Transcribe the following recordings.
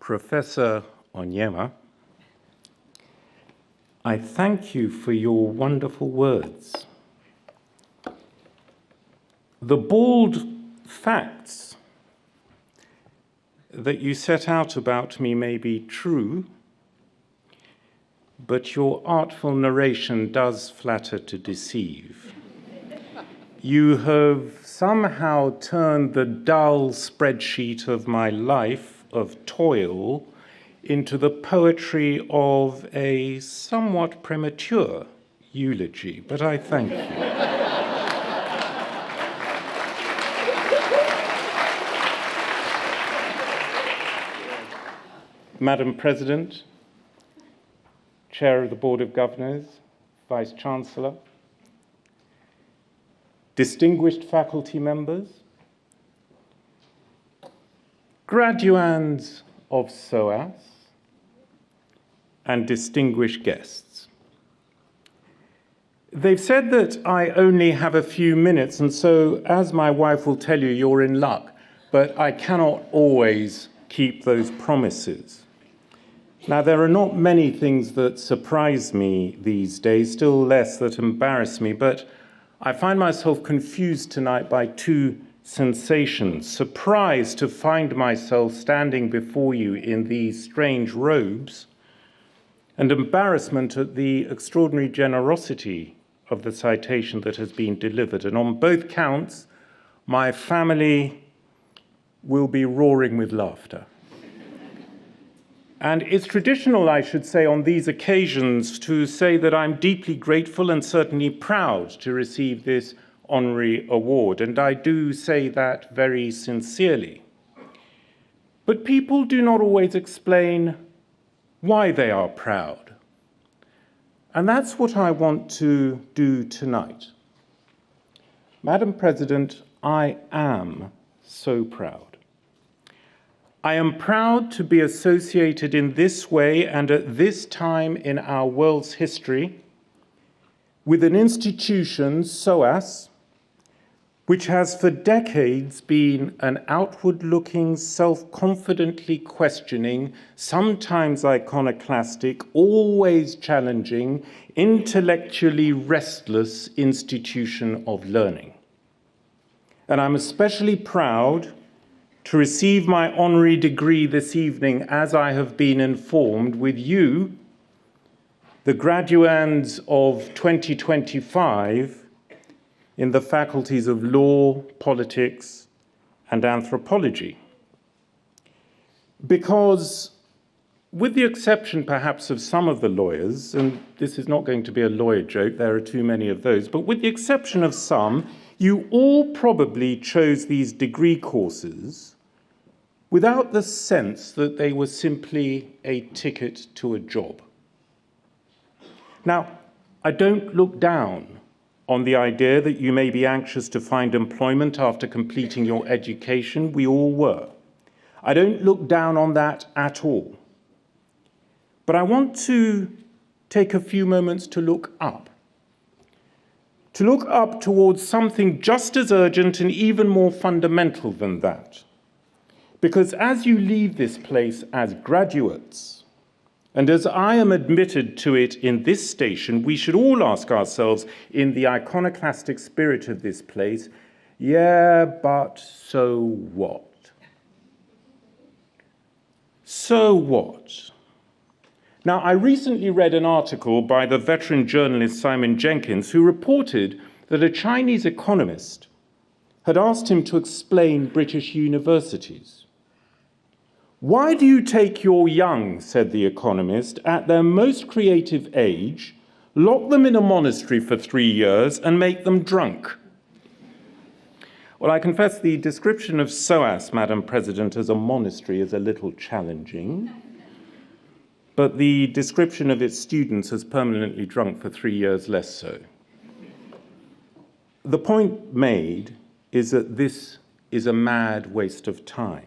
Professor Onyema, I thank you for your wonderful words. The bald facts that you set out about me may be true, but your artful narration does flatter to deceive. You have somehow turned the dull spreadsheet of my life of toil into the poetry of a somewhat premature eulogy, but I thank you. Madam President, Chair of the Board of Governors, Vice Chancellor, distinguished faculty members, graduands of SOAS, and distinguished guests. They've said that I only have a few minutes, and so, as my wife will tell you, you're in luck, but I cannot always keep those promises. Now, there are not many things that surprise me these days, still less that embarrass me, but I find myself confused tonight by two sensations: surprise to find myself standing before you in these strange robes, and embarrassment at the extraordinary generosity of the citation that has been delivered. And on both counts, my family will be roaring with laughter. And it's traditional, I should say, on these occasions to say that I'm deeply grateful and certainly proud to receive this honorary award, and I do say that very sincerely. But people do not always explain why they are proud. And that's what I want to do tonight. Madam President, I am so proud. I am proud to be associated in this way and at this time in our world's history with an institution, SOAS, which has for decades been an outward-looking, self-confidently questioning, sometimes iconoclastic, always challenging, intellectually restless institution of learning. And I'm especially proud to receive my honorary degree this evening, as I have been informed, with you, the graduands of 2025, in the faculties of law, politics, and anthropology. Because, with the exception perhaps of some of the lawyers, and this is not going to be a lawyer joke, there are too many of those, but with the exception of some, you all probably chose these degree courses without the sense that they were simply a ticket to a job. Now, I don't look down on the idea that you may be anxious to find employment after completing your education. We all were. I don't look down on that at all. But I want to take a few moments to look up towards something just as urgent and even more fundamental than that. Because as you leave this place as graduates, and as I am admitted to it in this station, we should all ask ourselves, in the iconoclastic spirit of this place, yeah, but so what? So what? Now, I recently read an article by the veteran journalist Simon Jenkins, who reported that a Chinese economist had asked him to explain British universities. "Why do you take your young," said the economist, "at their most creative age, lock them in a monastery for 3 years and make them drunk?" Well, I confess the description of SOAS, Madam President, as a monastery is a little challenging, but the description of its students as permanently drunk for 3 years less so. The point made is that this is a mad waste of time.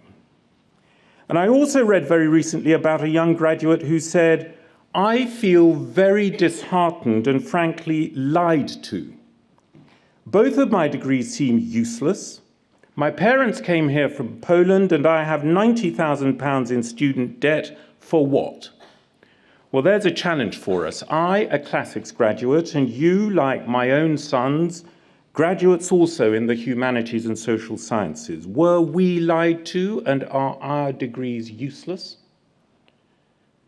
And I also read very recently about a young graduate who said, "I feel very disheartened and frankly lied to. Both of my degrees seem useless. My parents came here from Poland and I have £90,000 in student debt for what? Well, there's a challenge for us. I, a classics graduate, and you, like my own sons, graduates also in the humanities and social sciences. Were we lied to and are our degrees useless?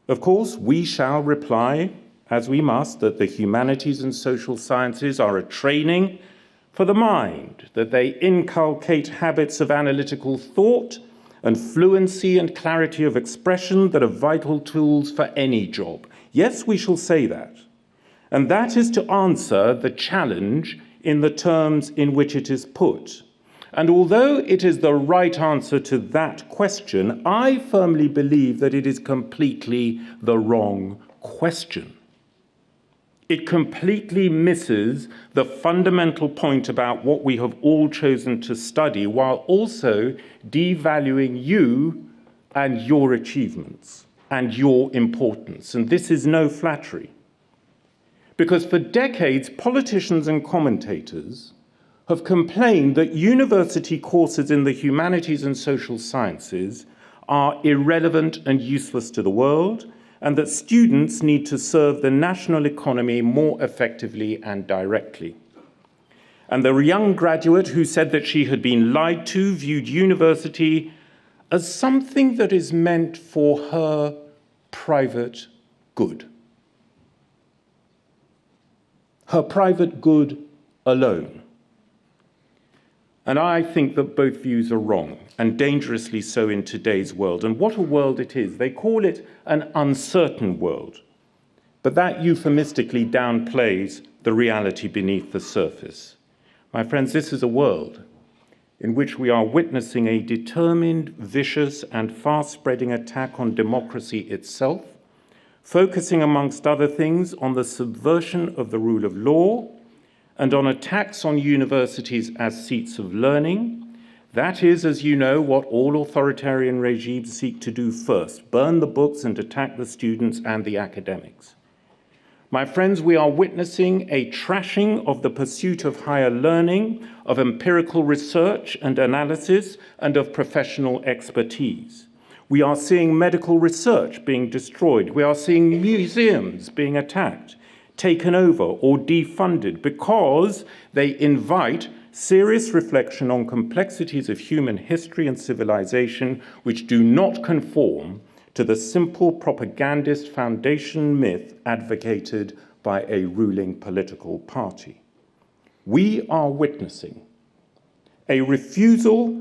Of course, we shall reply, as we must, that the humanities and social sciences are a training for the mind, that they inculcate habits of analytical thought and fluency and clarity of expression that are vital tools for any job. Yes, we shall say that. And that is to answer the challenge in the terms in which it is put. And although it is the right answer to that question, I firmly believe that it is completely the wrong question. It completely misses the fundamental point about what we have all chosen to study, while also devaluing you and your achievements and your importance. And this is no flattery. Because for decades, politicians and commentators have complained that university courses in the humanities and social sciences are irrelevant and useless to the world, and that students need to serve the national economy more effectively and directly. And the young graduate who said that she had been lied to viewed university as something that is meant for her private good. Her private good alone. And I think that both views are wrong, and dangerously so in today's world. And what a world it is. They call it an uncertain world. But that euphemistically downplays the reality beneath the surface. My friends, this is a world in which we are witnessing a determined, vicious, and fast-spreading attack on democracy itself, focusing, amongst other things, on the subversion of the rule of law, and on attacks on universities as seats of learning. That is, as you know, what all authoritarian regimes seek to do first: burn the books and attack the students and the academics. My friends, we are witnessing a trashing of the pursuit of higher learning, of empirical research and analysis, and of professional expertise. We are seeing medical research being destroyed. We are seeing museums being attacked, taken over or defunded, because they invite serious reflection on complexities of human history and civilization which do not conform to the simple propagandist foundation myth advocated by a ruling political party. We are witnessing a refusal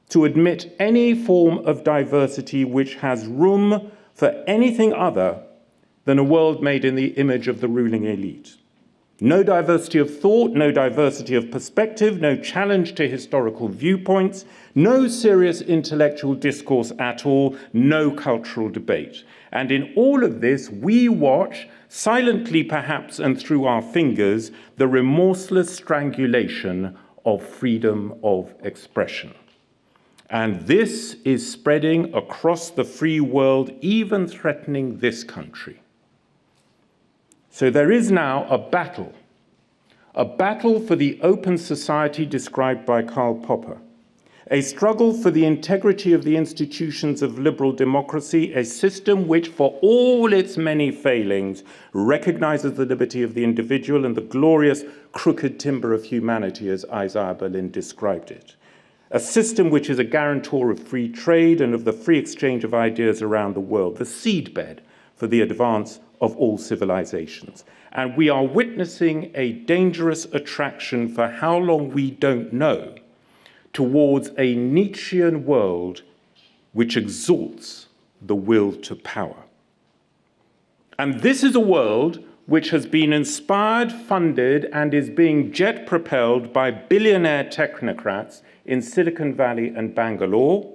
to admit any form of diversity which has room for anything other than a world made in the image of the ruling elite. No diversity of thought, no diversity of perspective, no challenge to historical viewpoints, no serious intellectual discourse at all, no cultural debate. And in all of this, we watch, silently perhaps and through our fingers, the remorseless strangulation of freedom of expression. And this is spreading across the free world, even threatening this country. So there is now a battle for the open society described by Karl Popper, a struggle for the integrity of the institutions of liberal democracy, a system which, for all its many failings, recognizes the liberty of the individual and the glorious crooked timber of humanity, as Isaiah Berlin described it. A system which is a guarantor of free trade and of the free exchange of ideas around the world, the seedbed for the advance of all civilizations. And we are witnessing a dangerous attraction, for how long we don't know, towards a Nietzschean world which exalts the will to power. And this is a world which has been inspired, funded, and is being jet-propelled by billionaire technocrats in Silicon Valley and Bangalore.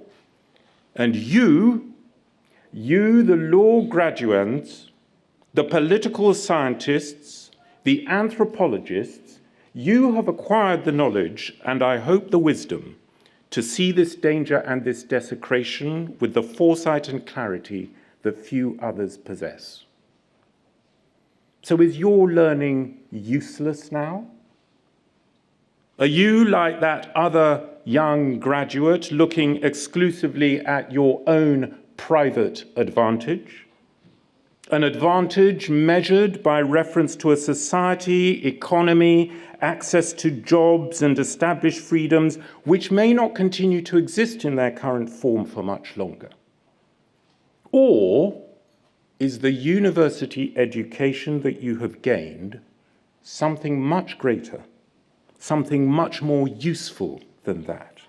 And you, the law graduates, the political scientists, the anthropologists, you have acquired the knowledge, and I hope the wisdom, to see this danger and this desecration with the foresight and clarity that few others possess. So is your learning useless now? Are you like that other young graduate looking exclusively at your own private advantage? An advantage measured by reference to a society, economy, access to jobs and established freedoms which may not continue to exist in their current form for much longer? Or is the university education that you have gained something much greater, something much more useful than that?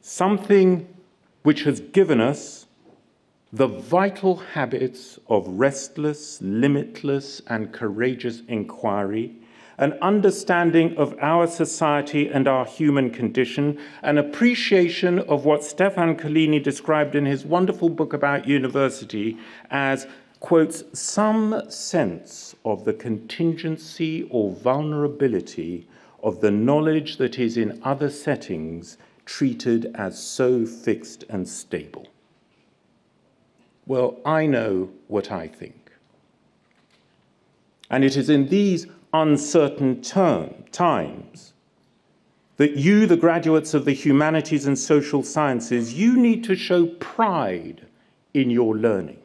Something which has given us the vital habits of restless, limitless, and courageous inquiry, an understanding of our society and our human condition, an appreciation of what Stefan Collini described in his wonderful book about university as, quotes, some sense of the contingency or vulnerability of the knowledge that is in other settings treated as so fixed and stable. Well, I know what I think. And it is in these uncertain times that you, the graduates of the humanities and social sciences, you need to show pride in your learning.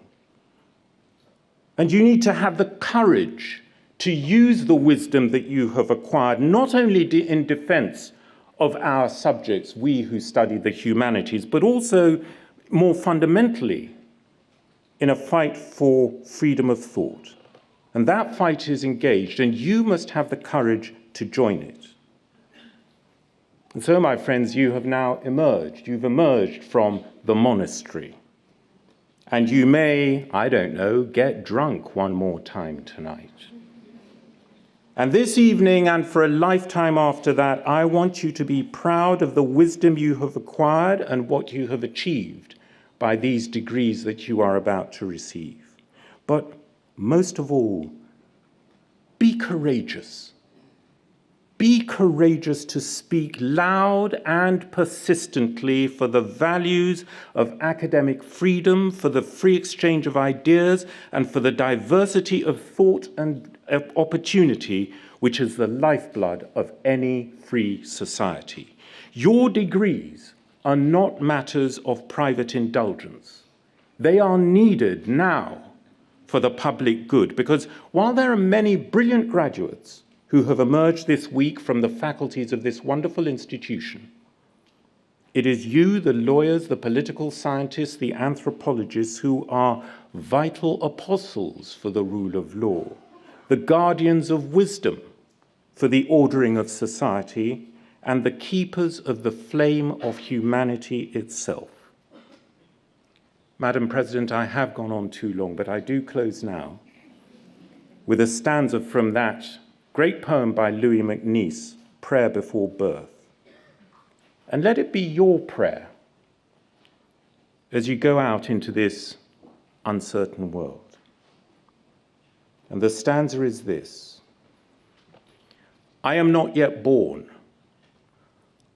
And you need to have the courage to use the wisdom that you have acquired, not only in defense of our subjects, we who study the humanities, but also more fundamentally in a fight for freedom of thought. And that fight is engaged, and you must have the courage to join it. And so, my friends, you have now emerged. You've emerged from the monastery. And you may, I don't know, get drunk one more time tonight. And this evening and for a lifetime after that, I want you to be proud of the wisdom you have acquired and what you have achieved by these degrees that you are about to receive. But most of all, be courageous. Be courageous to speak loud and persistently for the values of academic freedom, for the free exchange of ideas, and for the diversity of thought and opportunity, which is the lifeblood of any free society. Your degrees are not matters of private indulgence. They are needed now for the public good, because while there are many brilliant graduates who have emerged this week from the faculties of this wonderful institution, it is you, the lawyers, the political scientists, the anthropologists, who are vital apostles for the rule of law, the guardians of wisdom for the ordering of society, and the keepers of the flame of humanity itself. Madam President, I have gone on too long, but I do close now with a stanza from that great poem by Louis MacNeice, Prayer Before Birth. And let it be your prayer as you go out into this uncertain world. And the stanza is this: I am not yet born.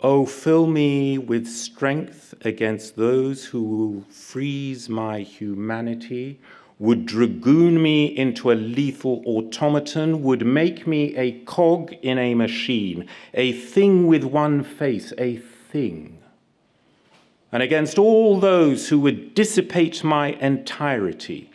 Oh, fill me with strength against those who will freeze my humanity, would dragoon me into a lethal automaton, would make me a cog in a machine, a thing with one face, a thing. And against all those who would dissipate my entirety,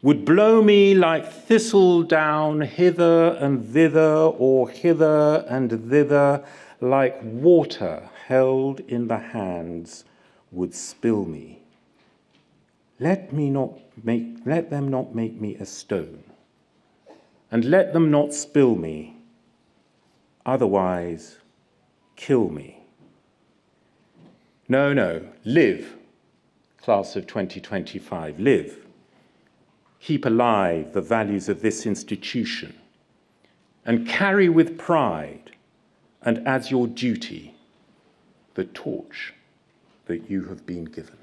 would blow me like thistle down hither and thither, or hither and thither, like water held in the hands, would spill me. Let them not make me a stone, and let them not spill me, otherwise kill me. No, live, class of 2025, live. Keep alive the values of this institution, and carry with pride and as your duty the torch that you have been given.